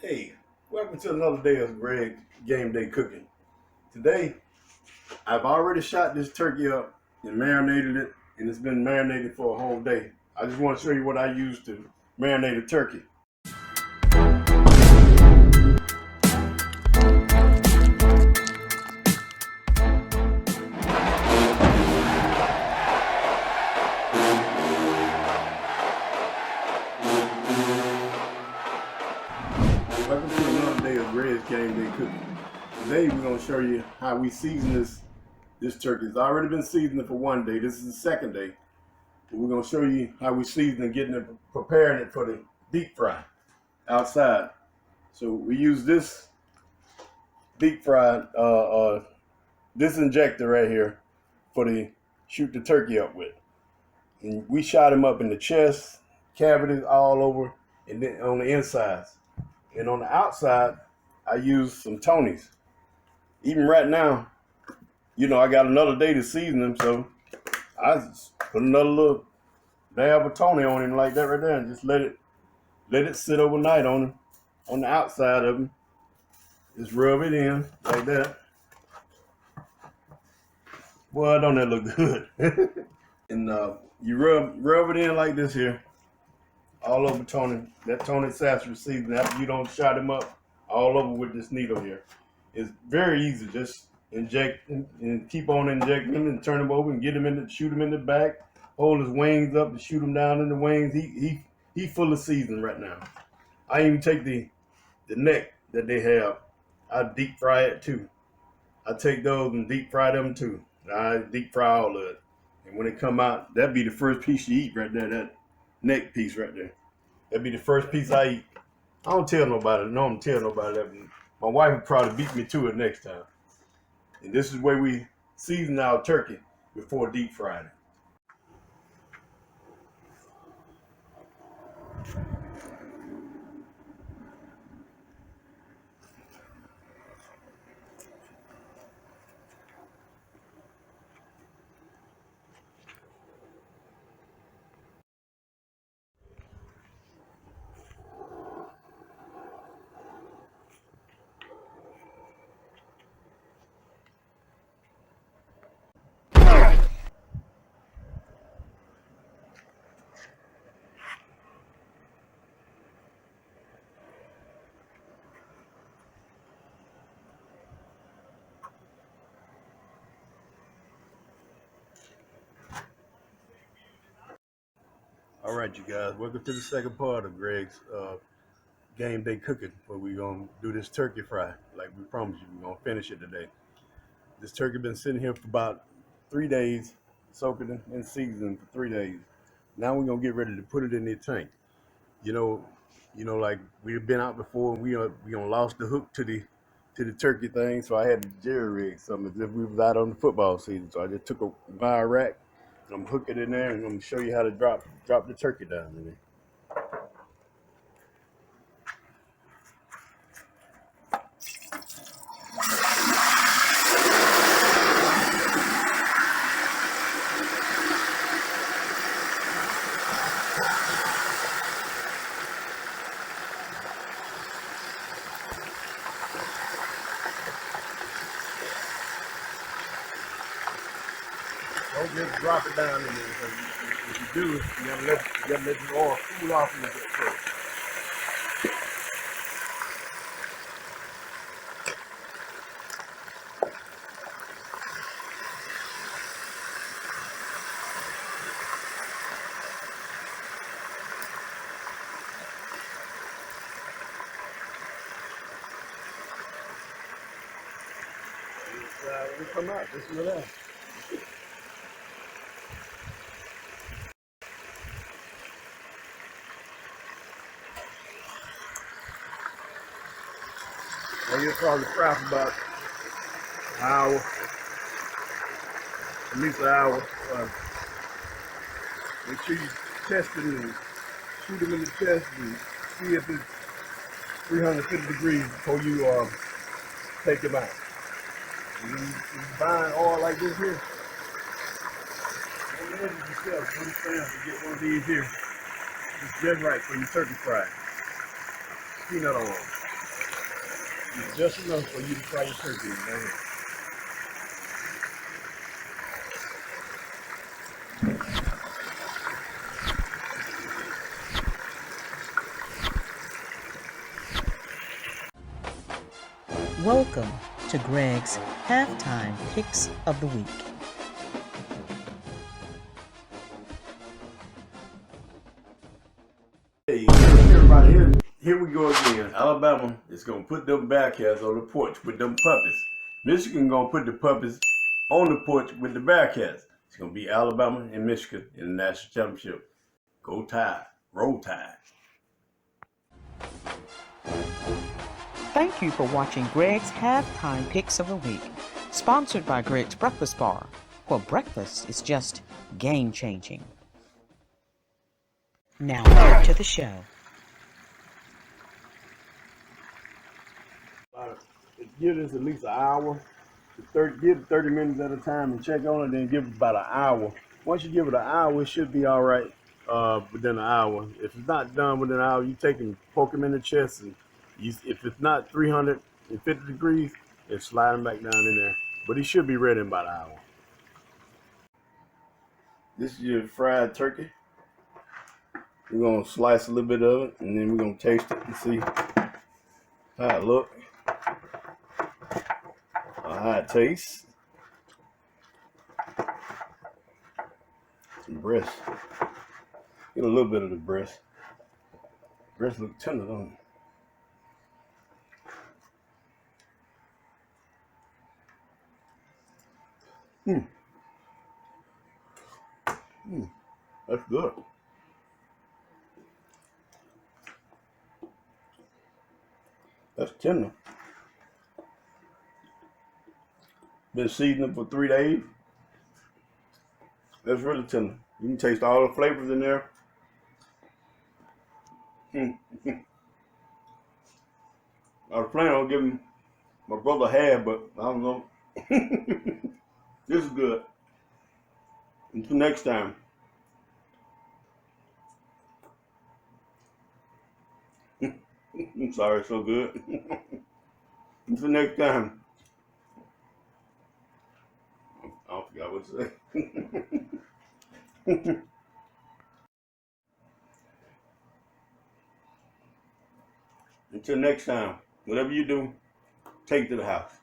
Hey, welcome to another day of Greg Game Day Cooking. Today, I've already shot this turkey up and marinated it, and it's been marinated for a whole day. I just want to show you what I used to marinate a turkey. Welcome to another day of Greg's Game Day Cooking. Today we're going to show you how we season this turkey. It's already been seasoned for one day. This is the second day. We're going to show you how we season and getting it, preparing it for the deep fry outside. So we use this deep fry, this injector right here for the shoot the turkey up with. And we shot him up in the chest, cavities all over, and then on the insides. And on the outside, I use some Tonys. Even right now, you know, I got another day to season him, so I just put another little dab of Tony on him like that right there, and just let it sit overnight on him, on the outside of him. Just rub it in like that. Boy, don't that look good? And you rub it in like this here, all over Tony. That Tony Sasser season after you don't shot him up all over with this needle here. It's very easy. Just inject and keep on injecting him and turn him over and get him in shoot him in the back. Hold his wings up to shoot him down in the wings. He full of season right now. I even take the neck that they have. I deep fry it too. I take those and deep fry them too. I deep fry all of it. And when it come out, that'd be the first piece you eat right there, that neck piece right there. That'd be the first piece I eat. I don't tell nobody. No, I'm tell nobody that. My wife would probably beat me to it next time. And this is the way we season our turkey before deep frying it. All right, you guys, welcome to the second part of Greg's Game Day Cooking, where we're going to do this turkey fry like we promised you. We're going to finish it today. This turkey been sitting here for about 3 days, soaking in seasoning for 3 days. Now we're going to get ready to put it in the tank. You know, like we've been out before, and we lost the hook to the turkey thing, so I had to jerry rig something as if we was out on the football season. So I just took a wire rack, and I'm hooking it in there, and I'm going to show you how to drop the turkey down in there. Don't just drop it down in there. If you do, you gotta let the oil cool off a little bit first. When it come out, just let out. Well, you'll probably fry for about an hour, at least an hour. Make sure you test it and shoot them in the chest and see if it's 350 degrees before you take them out. And when you buying oil like this here, don't measure yourself. Go to Sam's and get one of these here. It's just right for your turkey fry. Peanut oil. It's just enough for you to fry your turkey. Go ahead. Welcome to Greg's Halftime Picks of the Week. Hey, everybody, here we go again. Alabama is going to put them Bearcats on the porch with them puppies. Michigan going to put the puppies on the porch with the Bearcats. It's going to be Alabama and Michigan in the national championship. Go Tide. Roll Tide. Thank you for watching Greg's Halftime Picks of the Week, sponsored by Greg's Breakfast Bar, where breakfast is just game-changing. Now back to the show. Give this at least an hour. Give it 30 minutes at a time and check on it, then give it about an hour. Once you give it an hour, it should be all right within an hour. If it's not done within an hour, you take and poke him in the chest. And if it's not 350 degrees, then slide him back down in there. But he should be ready in about an hour. This is your fried turkey. We're going to slice a little bit of it, and then we're going to taste it and see how it looks. How it tastes. Some breast. Get a little bit of the breast. Breast look tender, don't it? That's good. That's tender. Been seasoning for 3 days. That's really tender. You can taste all the flavors in there. I was planning on giving my brother half, but I don't know. This is good. Until next time. I'm sorry, it's so good. Until next time. I forgot what to say. Until next time, whatever you do, take it to the house.